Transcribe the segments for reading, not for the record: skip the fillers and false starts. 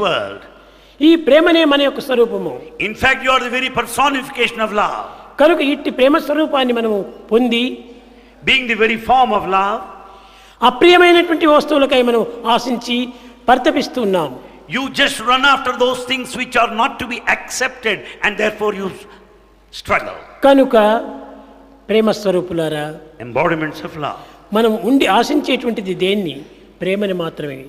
world. ఈ ప్రేమనే మన యొక్క స్వరూపము. In fact, you are the very personification of love. కనుక ఇట్టి ప్రేమ స్వరూపాన్ని మనము పొంది, being the very form of love, అప్రియమైనటువంటి వస్తువులకై మనం ఆశించి పరితపిస్తున్నాం. you just run after those things which are not to be accepted, and therefore you struggle. కనుక ప్రేమ స్వరూపులారా, embodiments of love, మనం ఉండి ఆశించేటువంటిది దేన్ని? ప్రేమని మాత్రమే.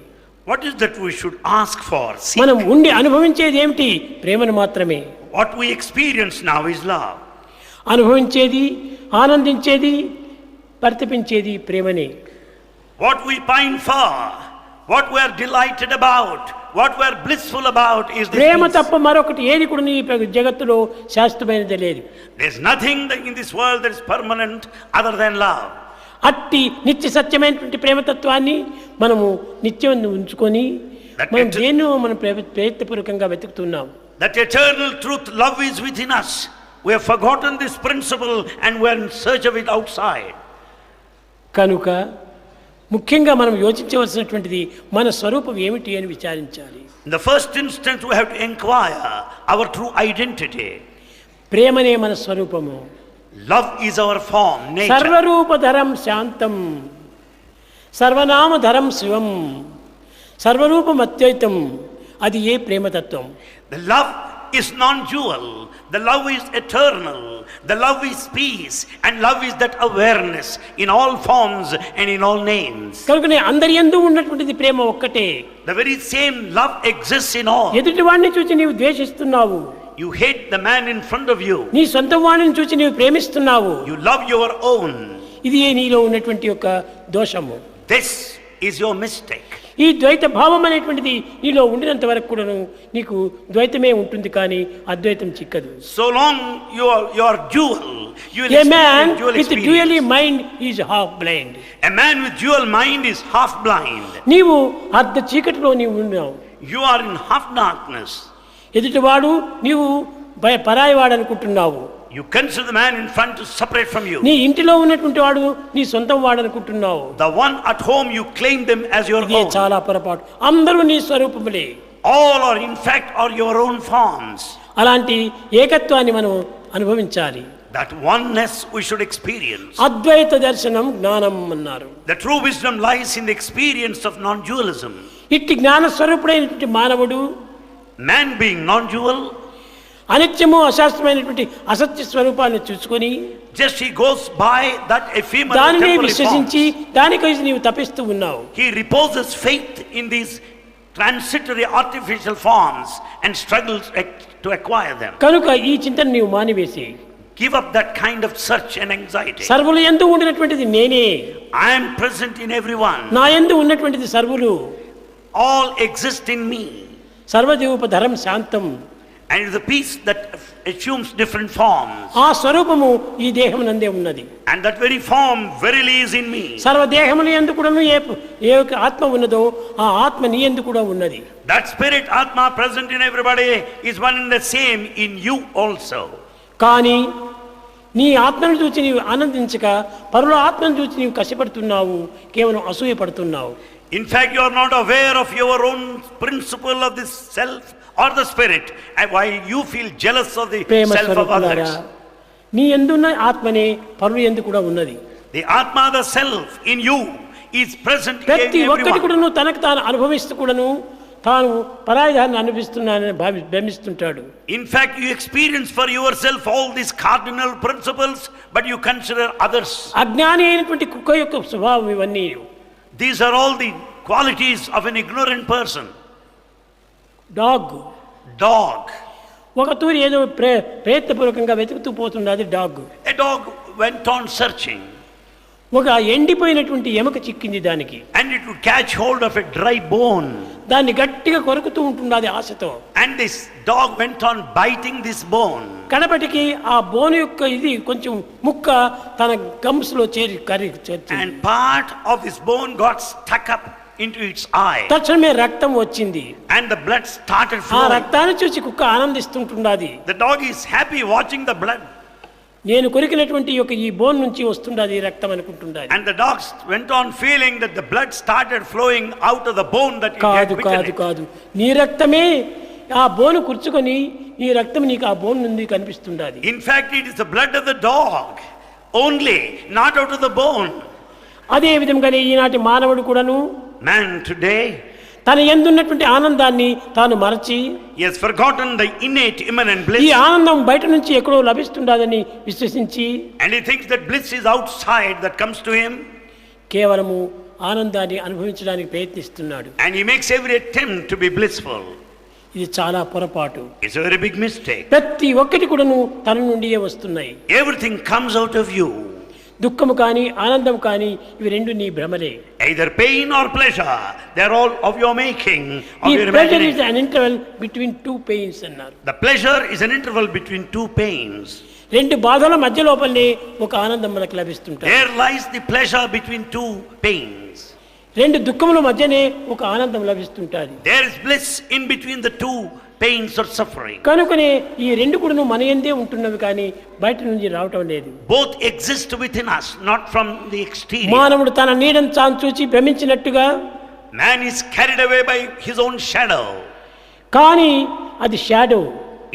what is that we should ask for? మనం ఉండి అనుభవించేది ఏమిటి? ప్రేమని మాత్రమే. what we experience now is love. అనుభవించేది, ఆనందించేది, పరితపించేది ప్రేమనే. what we pine for, what we are delighted about, what we are blissful about is this Prema peace. తప్ప మరొకటి ఏది కూడా ఈ జగత్తులో శాశ్వతమైనది లేదు. There is nothing in this world that is permanent other than love. అట్టి నిత్య సత్యమైనటువంటి ప్రేమతత్వాన్ని మనము నిత్యం ఉంచుకొని మనం దేన్నో మనం ప్రయత్నపూర్వకంగా వెతుకుతున్నాం. That eternal truth, love is within us. We have forgotten this principle and we are in search of it outside. కనుక ముఖ్యంగా మనం యోచించవలసినటువంటిది మన స్వరూపం ఏమిటి అని విచారించాలి. In the first instance we have to inquire our true identity. ప్రేమనే మన స్వరూపము. Love is our form, nature. సర్వరూపధరం శాంతం, సర్వనామధరం శివం, సర్వరూపం అద్వైతం. అది ఏ ప్రేమతత్వం? The love is non-dual. The love is eternal. The love is peace. And love is that awareness in all forms and in all names. కనుకనే అందరి యందు ఉన్నటువంటిది ప్రేమ ఒక్కటే. The very same love exists in all. ఎదుటి వాడిని చూసి నీవు ద్వేషిస్తున్నావు. You hate the man in front of you. నీ సొంత వాడిని చూసి నీవు ప్రేమిస్తున్నావు. You love your own. ఇది నీలో ఉన్నటువంటి యొక్క దోషము. This is your mistake. ఈ ద్వైత భావం అనేటువంటిది నీలో ఉండినంత వరకు కూడాను నీకు ద్వైతమే ఉంటుంది, కానీ అద్వైతం చిక్కదు. So long you are dual, you will A man dual with dually mind is half blind. A man with dual mind is half blind. నీవు అర్ధ చీకటిలో నీవు ఉన్నావు. You are in half darkness. ఎదుటివాడు నీవు పరాయివాడు అనుకుంటున్నావు. You consider the man in front to separate from you. నీ ఇంటిలో ఉన్నటువంటి వాడు నీ సొంతం వాడు అనుకుంటున్నావు. The one at home you claim them as your own. ఇది చాలా పొరపాటు. అందరూ నీ స్వరూపములే. All are in fact are your own forms. అలాంటి ఏకత్వాన్ని మనం అనుభవించాలి. That oneness we should experience. అద్వైత దర్శనం జ్ఞానం అన్నారు. The true wisdom lies in the experience of non-dualism. ఇట్టి జ్ఞాన స్వరూపుడైనటువంటి మానవుడు, man being non-dual, అనిత్యము అశాస్త్రమైనటువంటి అసత్య స్వరూపాన్ని చూసుకొని just he goes by that ephemeral దానిని temporary విశ్వసించి forms. దానికోసం నీవు తపిస్తూ ఉన్నావు. He reposes faith in these transitory artificial forms and struggles to acquire them. కనుక ఈ చింతన నీవు మానివేసి Give up that kind of search and anxiety. సర్వుల యందు ఉండినటువంటిది నేనే. I am present in everyone. నా యందు ఉన్నటువంటిది సర్వులు. All exist in me. సర్వదేవోపధరం శాంతం. And the peace that assumes different forms. ఆ స్వరూపము ఈ దేహం నందే ఉన్నది. And that very form verily is in me. సర్వదేహముల యందు కూడాను ఏ ఆత్మ ఉన్నదో ఆ ఆత్మ నీ యందు కూడా ఉన్నది. That spirit Atma present in everybody is one and the same in you also. కానీ నీ ఆత్మను చూసి నీవు ఆనందించక పరుల ఆత్మను చూసి నీవు కష్టపడుతున్నావు, కేవలం అసూయ పడుతున్నావు. In fact, you are not aware of your own principle of this self or the spirit, and why you feel jealous of the self of others. నీ యందున్న ఆత్మనే పరుల యందు కూడా ఉన్నది. The Atma, the self in you is present in ప్రతి ఒక్కటి everyone. కూడాను తనకు తాను అనుభవిస్తూ కూడాను తాను పరాయిదాన్ని అనుభవిస్తున్నానని భ్రమిస్తుంటాడు. In fact, you experience for yourself all these cardinal principles, but you consider others. అజ్ఞాని అయినటువంటి కుక్క యొక్క స్వభావం ఇవన్నీ. These are all the qualities of an ignorant person. Dog. ఒక తూరి ఏదో ప్రయత్నపూర్వకంగా వెతుకుతూ పోతున్నది dog. A dog went on searching. ఒక ఎండిపోయినటువంటి ఎముక చిక్కింది దానికి. And it would catch hold of a dry bone. దాన్ని గట్టిగా కొరుకుతూ ఉంటున్నది ఆశతో. And this dog went on biting this bone. కడపటికి ఆ బోన్ యొక్క ఇది కొంచెం ముక్క తన గమ్స్ లో చేరి And part of this bone got stuck up into its eye. తక్షణమే రక్తం వచ్చింది. And the blood started ఆ flowing. రక్తాన్ని చూసి కుక్క ఆనందిస్తుంటున్నది. The dog is happy watching the blood. నేను కొరికినటువంటి యొక్క ఈ బోన్ నుంచి వస్తుండది రక్తం అనుకుంటుండాలి. And the dogs went on feeling that the blood started flowing out of the bone that he had bitten. కాదు నీ రక్తమే ఆ బోన్ కుర్చుకొని నీ రక్తం నీకు ఆ బోన్ నుండి కనిపిస్తుండాలి. In fact, it is the blood of the dog only, not out of the bone. అదే విధంగానే ఈనాటి మానవుడు కూడాను, Man today, తన యందున్నటువంటి ఆనందాన్ని తాను మరచి, he has forgotten the innate immanent bliss. ఈ ఆనందం బయట నుంచి ఎక్కడో లభిస్తుండదని విశ్వసించి, And he thinks that bliss is outside that comes to him. కేవలము ఆనందాన్ని అనుభవించడానికి ప్రయత్నిస్తున్నాడు. And he makes every attempt to be blissful. ఇది చాలా పొరపాటు. It's a very big mistake. ప్రతి ఒక్కటి కూడాను తన నుండియే వస్తున్నాయి. Everything comes out of you. దుఃఖము కానీ ఆనందం కానీ ఇవి రెండు నీ భ్రమలే. Either pain or pleasure, they are all of your making, of The your pleasure is imagination. an interval between two pains అన్నారు. The pleasure is an interval between two pains. రెండు బాధల మధ్య లోపలనే ఒక ఆనందం మనకు లభిస్తుంటుంది. There lies the pleasure between two pains. రెండు దుఃఖముల మధ్యనే ఒక ఆనందం లభిస్తుంటుంది. There is bliss in between the two pains or suffering. కనుకనే ఈ రెండు కూడా మన యందే ఉంటున్నవి కానీ బయట నుంచి రావటం లేదు. Both exist within us, not from the exterior. మానవుడు తన నీడను తాను చూచి భ్రమించినట్టుగా, Man is carried away by his own shadow. కానీ అది shadow.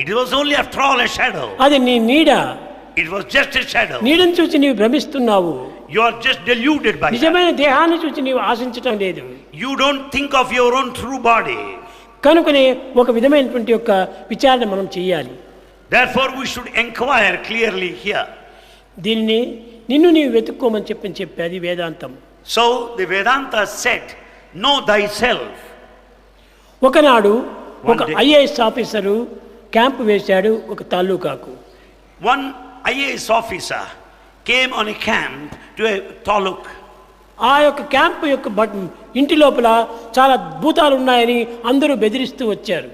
It was only after all a shadow. అది నీ నీడ. It was just a shadow. నీడను చూసి నీవు భ్రమిస్తున్నావు. You are just deluded by that. నిజమైన దేహాన్ని చూసి నీవు ఆశించటం లేదు. You don't think of your own true body. కనుకనే ఒక విధమైనటువంటి యొక్క విచారణ మనం చేయాలి. Therefore we should inquire clearly here. దీన్ని నిన్ను నీవు వెతుక్కోమని చెప్పేది వేదాంతం. So the Vedanta said, know thyself. ఒకనాడు ఒక One day. IAS officer camp వేశాడు ఒక తాలూకాకు. One IAS officer came on a camp to a taluk. ఆ యొక్క క్యాంపు యొక్క ఇంటి లోపల చాలా భూతాలు ఉన్నాయని అందరూ బెదిరిస్తూ వచ్చారు.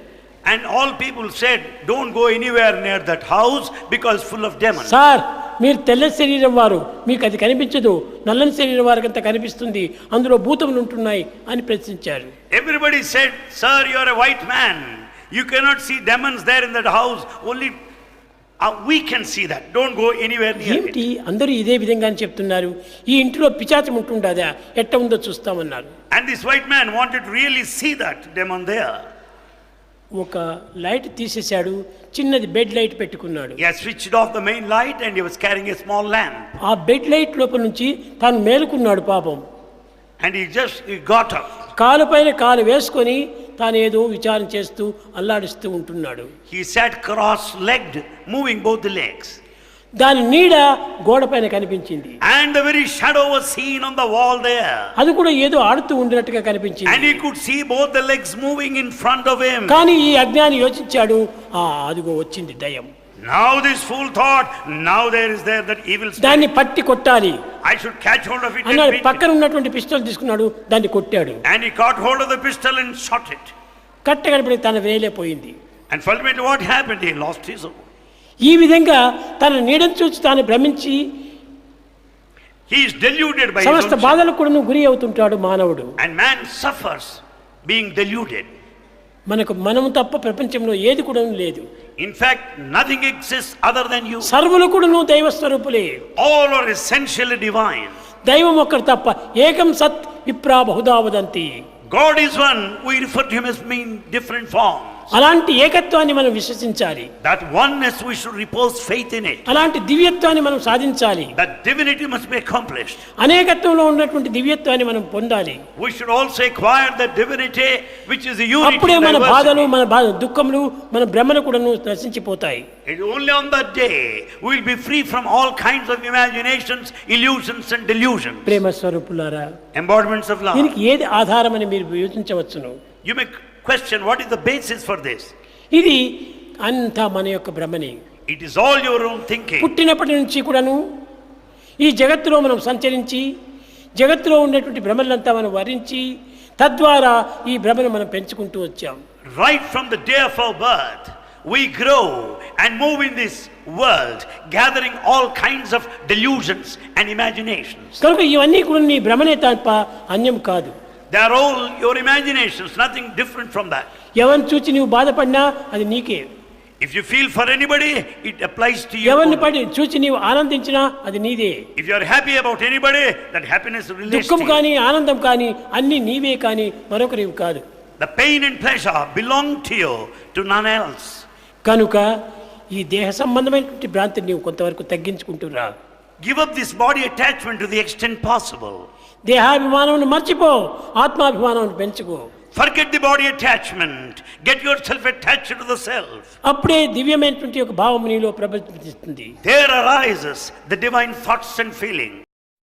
And all people said, don't go anywhere near that house because full of demons. Sir, మీరు తెల్ల శరీరం వారు, మీకు అది కనిపించదు, నల్లని శరీరం వారికి అంత కనిపిస్తుంది, అందులో భూతములు ఉంటున్నాయి అని ప్రశ్నించారు. Everybody said, sir, you are a white man, you cannot see demons there in that house, only we can see that, don't go anywhere near ఏమిటి it. అందరూ ఇదే విధంగా చెప్తున్నారు, ఈ ఇంటిలో పిచాచం ఉంటుండదా, ఎట్ట ఉందో చూస్తామన్నారు. And this white man wanted to really see that demon there. ఒక లైట్ తీసేశాడు, చిన్నది బెడ్ లైట్ పెట్టుకున్నాడు. He had switched off the main light and he was carrying a small lamp. ఆ బెడ్ లైట్ లోపల నుంచి తాను మేలుకున్నాడు పాపం. And he got up. కాలు పైన కాలు వేసుకొని తాను ఏదో విచారం చేస్తూ అల్లాడిస్తూ ఉంటున్నాడు. He sat cross-legged, moving both the legs. దాని నీడ గోడ పైన కనిపించింది. And the very shadow was seen on the wall there. అది కూడా ఏదో ఆడుతూ ఉండినట్టుగా కనిపించింది. And he could see both the legs moving in front of him. కానీ ఈ అజ్ఞాని యోచించాడు, అదిగో వచ్చింది దయ్యం. Now this fool thought, now there is that evil spirit. దాన్ని పట్టి కొట్టాలి I should catch hold of it and అన్నాడు. beat పక్కన it. ఉన్నటువంటి పిస్టల్ తీసుకున్నాడు, దాన్ని కొట్టాడు. And he caught hold of the pistol and shot it. కట్ట కనపడి తన వేలేపోయింది. And ultimately what happened? He lost his own. ఈ విధంగా తన నీడను చూసి తాను భ్రమించి He is deluded by his సమస్త own sin. బాధలకు కూడా గురి అవుతుంటాడు మానవుడు. And man suffers being deluded. మనము తప్ప ప్రపంచంలో ఏది కూడా లేదు. In fact, nothing exists other than you. సర్వులు కూడా దైవ స్వరూపులే. All are essentially divine. దైవం ఒక్కడు తప్ప ఏకం సత్ విప్రా Bahuda వదంతి. God is one. We refer to him as being different forms. అలాంటి ఏకత్వాన్ని మనం విశ్వసించాలి. That oneness, we should repose faith in it. అలాంటి దివ్యత్వాన్ని మనం సాధించాలి. That divinity must be accomplished. అనేకత్వంలో ఉన్నటువంటి దివ్యత్వాన్ని మనం పొందాలి. We should also acquire that divinity which is the unity. అప్పుడే మన diversity. బాధలు, మన దుఃఖములు, మన భ్రమలు కూడా నశించిపోతాయి. And only on that day we will be free from all kinds of imaginations, illusions and delusions. ప్రేమ స్వరూపులారా, Embodiments of love. దీనికి ఏది ఆధారమని మీరు యోచించవచ్చును. You may question what is the basis for this. ఇది అంతా మన యొక్క భ్రమని. It is all your own thinking. పుట్టినప్పటి నుంచి కూడాను ఈ జగత్తులో మనం సంచరించి జగత్తులో ఉన్నటువంటి భ్రమలంతా మనం వరించి తద్వారా ఈ భ్రమను మనం పెంచుకుంటూ వచ్చాం. Right from the day of our birth, we grow and move in this world, gathering all kinds of delusions and imaginations. కనుక ఇవన్నీ కూడా నీ భ్రమనే తప్ప అన్యం కాదు. They are all your imaginations, nothing different from that. ఎవరిని చూచి నువ్వు బాధపడినా అది నీకే. If you feel for anybody, it applies to you. ఎవరిని only. పడి చూచి నీవు ఆనందించినా అది నీదే. If you are happy about anybody, that happiness relates to దుఃఖం you. కానీ ఆనందం కానీ అన్ని నీవే కానీ మరొకరివి కాదు. The pain and pleasure belong to you, to none else. కనుక ఈ దేహ సంబంధమైనటువంటి భ్రాంతిని నీవు కొంతవరకు తగ్గించుకుంటురా. Give up this body attachment to the extent possible. దేహాభిమానం మర్చిపో, ఆత్మాభిమానం పెంచుకో. Forget the body attachment. Get yourself attached to the self. అప్పుడే దివ్యమైనటువంటి ఒక భావం నీలో ప్రబలిస్తుంది. There arises the divine thoughts and feelings.